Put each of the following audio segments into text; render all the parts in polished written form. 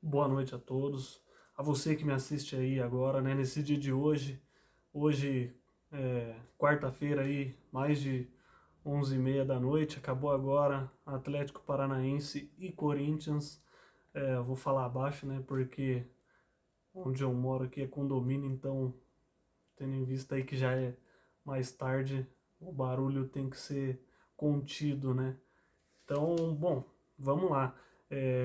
Boa noite a todos. A você que me assiste aí agora, né, nesse dia de hoje. Hoje, quarta-feira aí, mais de 11h30 da noite. Acabou agora Atlético Paranaense e Corinthians. Eu vou falar abaixo, né, porque onde eu moro aqui é condomínio, então, tendo em vista aí que já é mais tarde, o barulho tem que ser contido, né? Então, bom, vamos lá.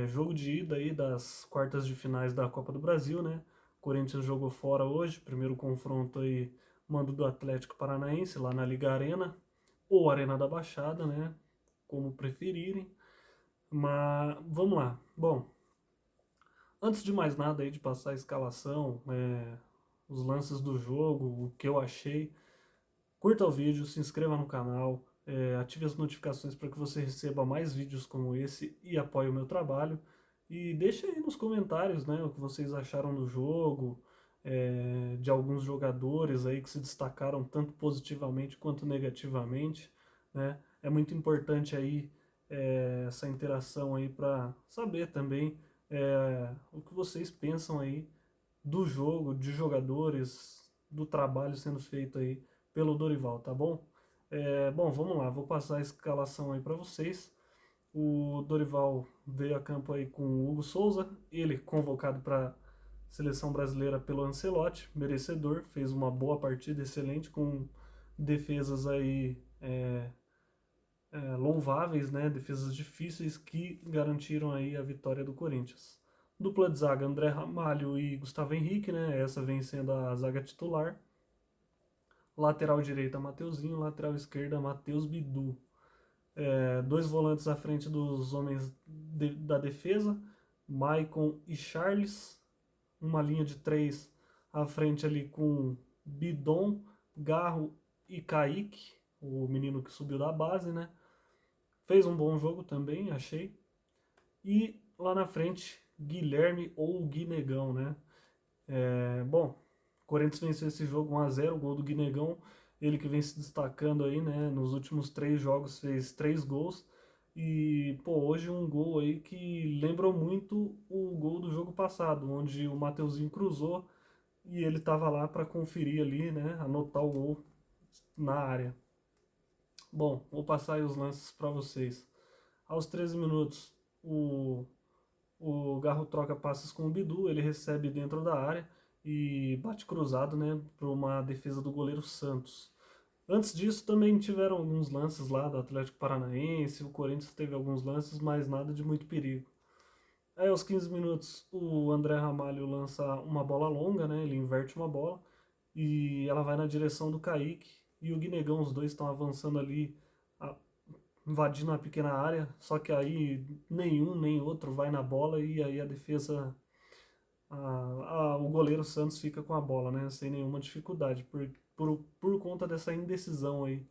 Jogo de ida aí das quartas de finais da Copa do Brasil, né? Corinthians jogou fora hoje, primeiro confronto aí, mando do Atlético Paranaense lá na Liga Arena, ou Arena da Baixada, né? Como preferirem. Mas vamos lá. Bom, antes de mais nada aí de passar a escalação, os lances do jogo, o que eu achei, curta o vídeo, se inscreva no canal, ative as notificações para que você receba mais vídeos como esse e apoie o meu trabalho. E deixe aí nos comentários, né, o que vocês acharam do jogo, de alguns jogadores aí que se destacaram tanto positivamente quanto negativamente, né? É muito importante aí essa interação aí para saber também o que vocês pensam aí do jogo, de jogadores, do trabalho sendo feito aí pelo Dorival, tá bom? Bom, vamos lá, vou passar a escalação aí para vocês. O Dorival veio a campo aí com o Hugo Souza, ele convocado para a seleção brasileira pelo Ancelotti, merecedor, fez uma boa partida, excelente, com defesas aí louváveis, né? Defesas difíceis que garantiram aí a vitória do Corinthians. Dupla de zaga, André Ramalho e Gustavo Henrique, né? Essa vem sendo a zaga titular. Lateral direita, Mateuzinho. Lateral esquerda, Matheus Bidu. Dois volantes à frente dos homens da defesa, Maicon e Charles. Uma linha de três à frente ali com Bidon, Garro e Kaique, o menino que subiu da base, né? Fez um bom jogo também, achei. E lá na frente, Guilherme ou Guinegão, né? Bom, o Corinthians venceu esse jogo 1-0, gol do Guinegão, ele que vem se destacando aí, né? Nos últimos 3 jogos fez 3 gols. E, pô, hoje um gol aí que lembrou muito o gol do jogo passado, onde o Mateuzinho cruzou e ele tava lá para conferir ali, né? Anotar o gol na área. Bom, vou passar aí os lances para vocês. Aos 13 minutos, o Garro troca passes com o Bidu, ele recebe dentro da área e bate cruzado, né, para uma defesa do goleiro Santos. Antes disso também tiveram alguns lances lá do Atlético Paranaense, o Corinthians teve alguns lances, mas nada de muito perigo. Aí aos 15 minutos o André Ramalho lança uma bola longa, né, ele inverte uma bola e ela vai na direção do Kaique e o Guinegão, os dois estão avançando ali, invadindo a pequena área, só que aí nenhum nem outro vai na bola e aí a defesa o goleiro Santos fica com a bola, né? Sem nenhuma dificuldade, por conta dessa indecisão aí.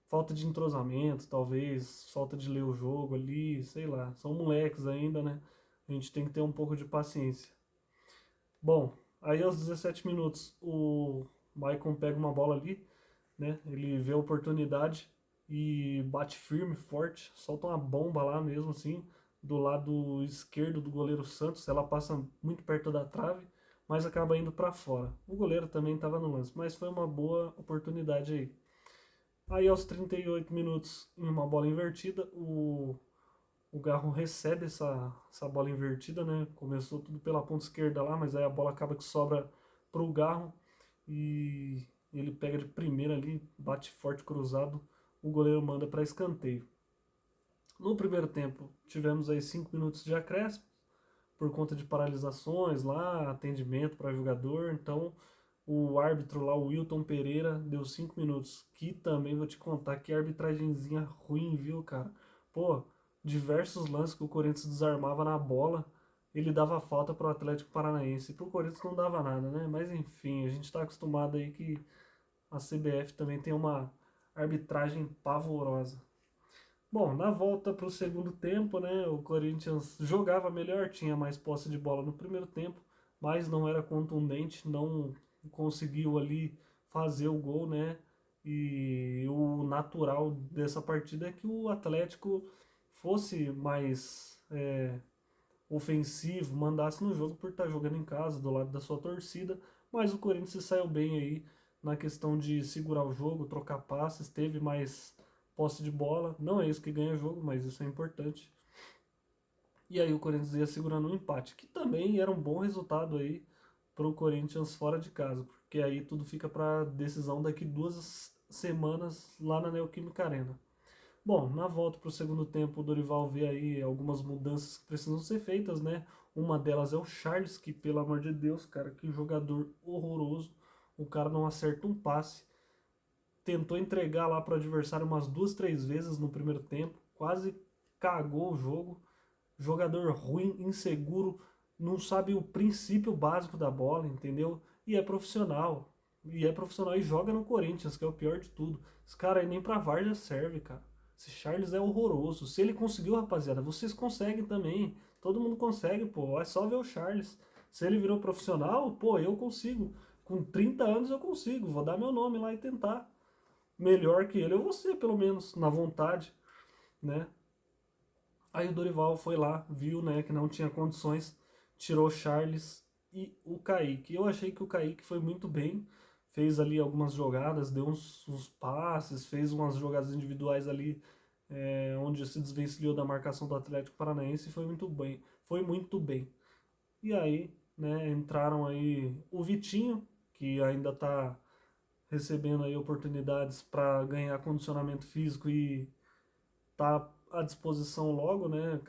Falta de entrosamento, talvez, falta de ler o jogo ali, sei lá. São moleques ainda, né? A gente tem que ter um pouco de paciência. Bom, aí aos 17 minutos o Maicon pega uma bola ali, né? Ele vê a oportunidade e bate firme, forte, solta uma bomba lá mesmo assim, do lado esquerdo do goleiro Santos. Ela passa muito perto da trave, mas acaba indo para fora. O goleiro também estava no lance, mas foi uma boa oportunidade aí. Aí aos 38 minutos, em uma bola invertida, o Garro recebe essa bola invertida, né? Começou tudo pela ponta esquerda lá, mas aí a bola acaba que sobra para o Garro e ele pega de primeira ali, bate forte cruzado, o goleiro manda para escanteio. No primeiro tempo, tivemos aí 5 minutos de acréscimo, por conta de paralisações lá, atendimento para jogador, então o árbitro lá, o Wilton Pereira, deu 5 minutos, que também vou te contar que arbitragenzinha ruim, viu, cara? Pô, diversos lances que o Corinthians desarmava na bola, ele dava falta pro Atlético Paranaense, pro Corinthians não dava nada, né? Mas enfim, a gente tá acostumado aí que a CBF também tem uma arbitragem pavorosa. Bom, na volta para o segundo tempo, né, o Corinthians jogava melhor, tinha mais posse de bola no primeiro tempo, mas não era contundente, não conseguiu ali fazer o gol, né? E o natural dessa partida é que o Atlético fosse mais ofensivo, mandasse no jogo por estar jogando em casa, do lado da sua torcida, mas o Corinthians se saiu bem aí na questão de segurar o jogo, trocar passes, teve mais posse de bola, não é isso que ganha jogo, mas isso é importante. E aí o Corinthians ia segurando um empate, que também era um bom resultado aí para o Corinthians fora de casa, porque aí tudo fica para decisão daqui 2 semanas lá na Neoquímica Arena. Bom, na volta para o segundo tempo, o Dorival vê aí algumas mudanças que precisam ser feitas, né? Uma delas é o Charles, que pelo amor de Deus, cara, que jogador horroroso. O cara não acerta um passe. Tentou entregar lá para o adversário umas 2, 3 vezes no primeiro tempo. Quase cagou o jogo. Jogador ruim, inseguro, não sabe o princípio básico da bola, entendeu? E é profissional. E é profissional e joga no Corinthians, que é o pior de tudo. Esse cara aí nem pra várzea serve, cara. Esse Charles é horroroso. Se ele conseguiu, rapaziada, vocês conseguem também. Todo mundo consegue, pô. É só ver o Charles. Se ele virou profissional, pô, eu consigo. Com 30 anos eu consigo. Vou dar meu nome lá e tentar. Melhor que ele, eu vou ser, pelo menos, na vontade, né? Aí o Dorival foi lá, viu, né, que não tinha condições, tirou o Charles e o Kaique. Eu achei que o Kaique foi muito bem, fez ali algumas jogadas, deu uns passes, fez umas jogadas individuais ali, onde se desvencilhou da marcação do Atlético Paranaense e foi muito bem. Foi muito bem. E aí, né, entraram aí o Vitinho, que ainda está recebendo aí oportunidades para ganhar condicionamento físico e tá à disposição logo, né?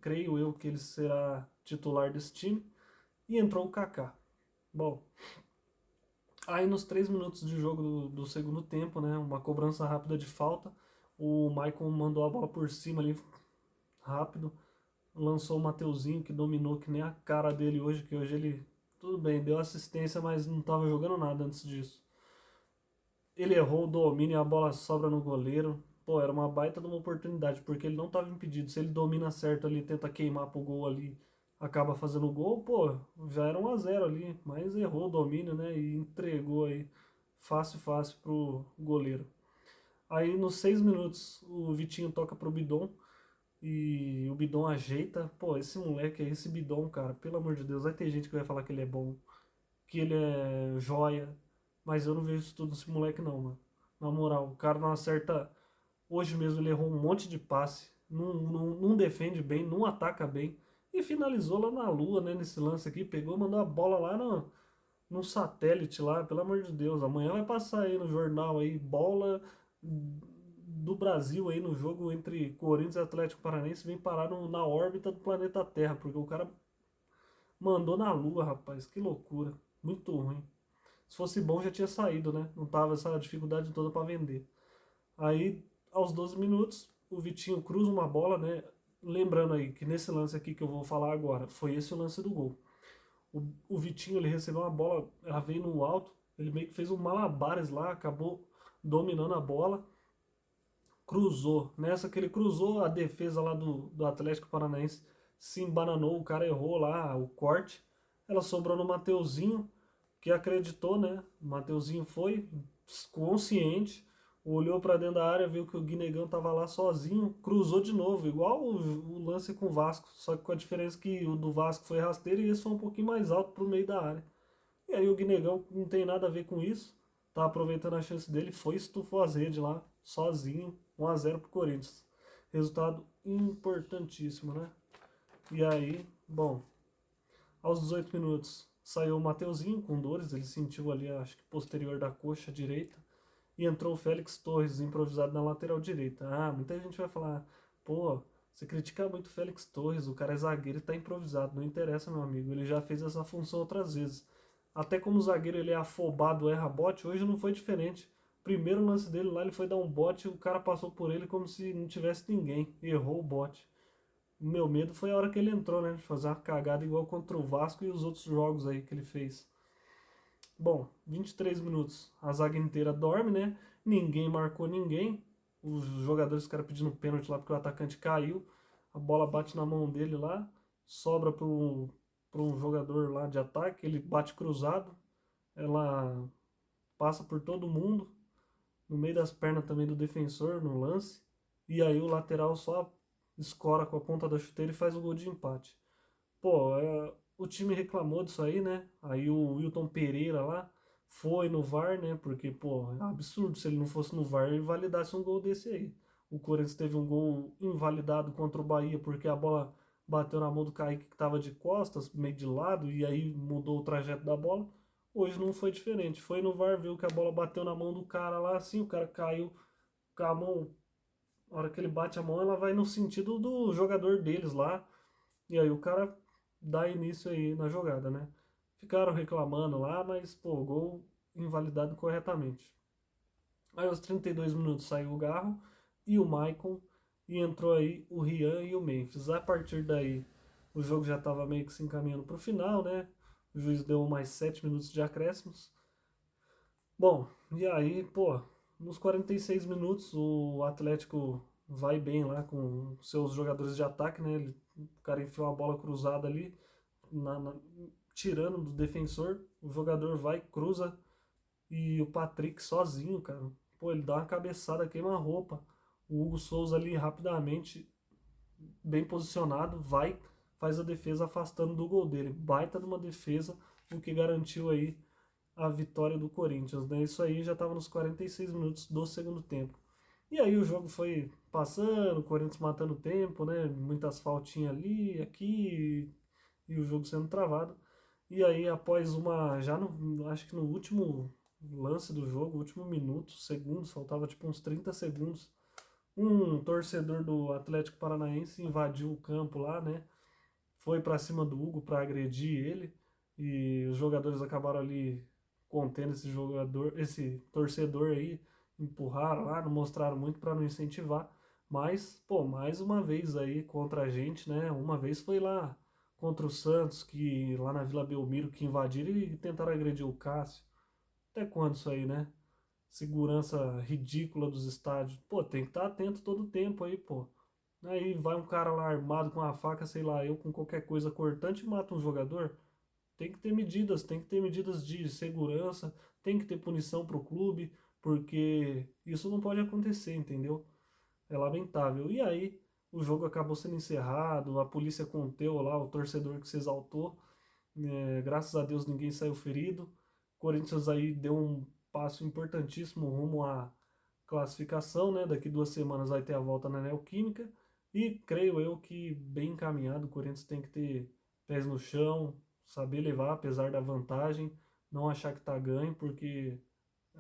Creio eu que ele será titular desse time. E entrou o Kaká. Bom, aí nos 3 minutos de jogo do segundo tempo, né? Uma cobrança rápida de falta. O Maicon mandou a bola por cima ali, rápido. Lançou o Mateuzinho, que dominou que nem a cara dele hoje, que hoje ele, tudo bem, deu assistência, mas não estava jogando nada antes disso. Ele errou o domínio e a bola sobra no goleiro. Pô, era uma baita de uma oportunidade, porque ele não estava impedido. Se ele domina certo ali, tenta queimar pro gol ali, acaba fazendo o gol, pô, já era 1 a 0 ali. Mas errou o domínio, né? E entregou aí fácil, fácil pro goleiro. Aí nos 6 minutos o Vitinho toca pro Bidon e o Bidon ajeita. Pô, esse moleque aí, esse Bidon, cara, pelo amor de Deus, vai ter gente que vai falar que ele é bom, que ele é joia, mas eu não vejo isso tudo nesse moleque não, mano. Na moral, o cara não acerta. Hoje mesmo ele errou um monte de passe, não defende bem, não ataca bem. E finalizou lá na lua, né? Nesse lance aqui, pegou, mandou a bola lá no satélite lá, pelo amor de Deus. Amanhã vai passar aí no jornal aí, bola do Brasil aí no jogo entre Corinthians e Atlético Paranaense vem parar na órbita do planeta Terra, porque o cara mandou na lua, rapaz, que loucura. Muito ruim. Se fosse bom já tinha saído, né? Não tava essa dificuldade toda para vender. Aí, aos 12 minutos, o Vitinho cruza uma bola, né? Lembrando aí que nesse lance aqui que eu vou falar agora, foi esse o lance do gol. O Vitinho, ele recebeu uma bola, ela veio no alto, ele meio que fez um malabares lá, acabou dominando a bola, cruzou. Nessa que ele cruzou, a defesa lá do Atlético Paranaense se embananou, o cara errou lá o corte. Ela sobrou no Mateuzinho, que acreditou, né? O Mateuzinho foi consciente, olhou para dentro da área, viu que o Guinegão tava lá sozinho, cruzou de novo, igual o lance com o Vasco, só que com a diferença que o do Vasco foi rasteiro e esse foi um pouquinho mais alto pro meio da área. E aí o Guinegão não tem nada a ver com isso, tá aproveitando a chance dele, foi estufou as redes lá, sozinho, 1 a 0 pro Corinthians. Resultado importantíssimo, né? E aí, bom, aos 18 minutos saiu o Mateuzinho com dores, ele sentiu ali, acho que posterior da coxa direita, e entrou o Félix Torres improvisado na lateral direita. Ah, muita gente vai falar, pô, você critica muito o Félix Torres, o cara é zagueiro e tá improvisado. Não interessa, meu amigo, ele já fez essa função outras vezes. Até como zagueiro ele é afobado, erra bote, hoje não foi diferente. Primeiro lance dele lá, ele foi dar um bote e o cara passou por ele como se não tivesse ninguém. Errou o bote. O meu medo foi a hora que ele entrou, né? De fazer uma cagada igual contra o Vasco e os outros jogos aí que ele fez. Bom, 23 minutos. A zaga inteira dorme, né? Ninguém marcou ninguém. Os jogadores ficaram pedindo pênalti lá porque o atacante caiu. A bola bate na mão dele lá. Sobra para um jogador lá de ataque. Ele bate cruzado. Ela passa por todo mundo. No meio das pernas também do defensor no lance. E aí o lateral só escora com a ponta da chuteira e faz o gol de empate. Pô, o time reclamou disso aí, né? Aí o Wilton Pereira lá foi no VAR, né? Porque, pô, é um absurdo se ele não fosse no VAR e validasse um gol desse aí. O Corinthians teve um gol invalidado contra o Bahia porque a bola bateu na mão do Kaique que tava de costas, meio de lado, e aí mudou o trajeto da bola. Hoje não foi diferente. Foi no VAR, viu que a bola bateu na mão do cara lá, assim, o cara caiu com a mão. Na hora que ele bate a mão, ela vai no sentido do jogador deles lá. E aí o cara dá início aí na jogada, né? Ficaram reclamando lá, mas, pô, gol invalidado corretamente. Aí aos 32 minutos saiu o Garro e o Maicon, e entrou aí o Rian e o Memphis. A partir daí, o jogo já estava meio que se encaminhando para o final, né? O juiz deu mais 7 minutos de acréscimos. Bom, e aí, pô, nos 46 minutos o Atlético vai bem lá com seus jogadores de ataque, né? O cara enfiou uma bola cruzada ali, na- na- tirando do defensor, o jogador vai, cruza e o Patrick sozinho, cara. Pô, ele dá uma cabeçada, queima a roupa. O Hugo Souza ali rapidamente, bem posicionado, vai, faz a defesa afastando do gol dele. Baita de uma defesa, o que garantiu aí a vitória do Corinthians, né? Isso aí já estava nos 46 minutos do segundo tempo. E aí o jogo foi passando, o Corinthians matando tempo, né? Muitas faltinhas ali, aqui, e o jogo sendo travado. E aí, após uma. Já no, acho que no último lance do jogo, último minuto, segundos, faltava tipo uns 30 segundos. Um torcedor do Atlético Paranaense invadiu o campo lá, né? Foi para cima do Hugo para agredir ele. E os jogadores acabaram ali contendo esse jogador, esse torcedor aí, empurraram lá, não mostraram muito para não incentivar. Mas, pô, mais uma vez aí contra a gente, né? Uma vez foi lá contra o Santos, que lá na Vila Belmiro, que invadiram e tentaram agredir o Cássio. Até quando isso aí, né? Segurança ridícula dos estádios. Pô, tem que estar atento todo o tempo aí, pô. Aí vai um cara lá armado com uma faca, sei lá, eu com qualquer coisa cortante e mata um jogador. Tem que ter medidas de segurança, tem que ter punição pro clube, porque isso não pode acontecer, entendeu? É lamentável. E aí, o jogo acabou sendo encerrado, a polícia conteu lá o torcedor que se exaltou. Graças a Deus ninguém saiu ferido. O Corinthians aí deu um passo importantíssimo rumo à classificação, né? Daqui 2 semanas vai ter a volta na Neoquímica. E creio eu que bem encaminhado, o Corinthians tem que ter pés no chão, saber levar, apesar da vantagem, não achar que tá ganho, porque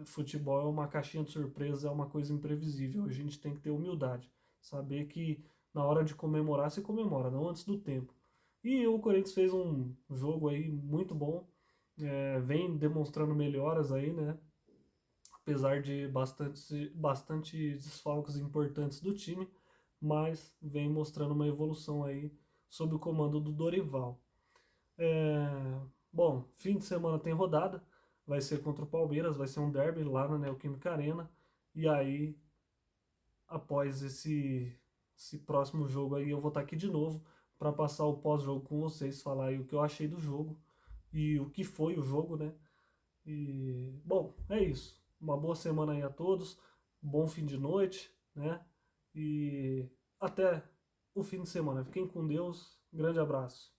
futebol é uma caixinha de surpresa, é uma coisa imprevisível. A gente tem que ter humildade, saber que na hora de comemorar se comemora, não antes do tempo. E o Corinthians fez um jogo aí muito bom, vem demonstrando melhoras aí, né? Apesar de bastante desfalques importantes do time, mas vem mostrando uma evolução aí sob o comando do Dorival. É, Bom, fim de semana tem rodada, vai ser contra o Palmeiras, vai ser um derby lá na Neoquímica Arena, e aí, após esse próximo jogo aí, eu vou estar aqui de novo para passar o pós-jogo com vocês, falar aí o que eu achei do jogo e o que foi o jogo, né? E, bom, é isso. Uma boa semana aí a todos, bom fim de noite, né? E até o fim de semana. Fiquem com Deus, grande abraço.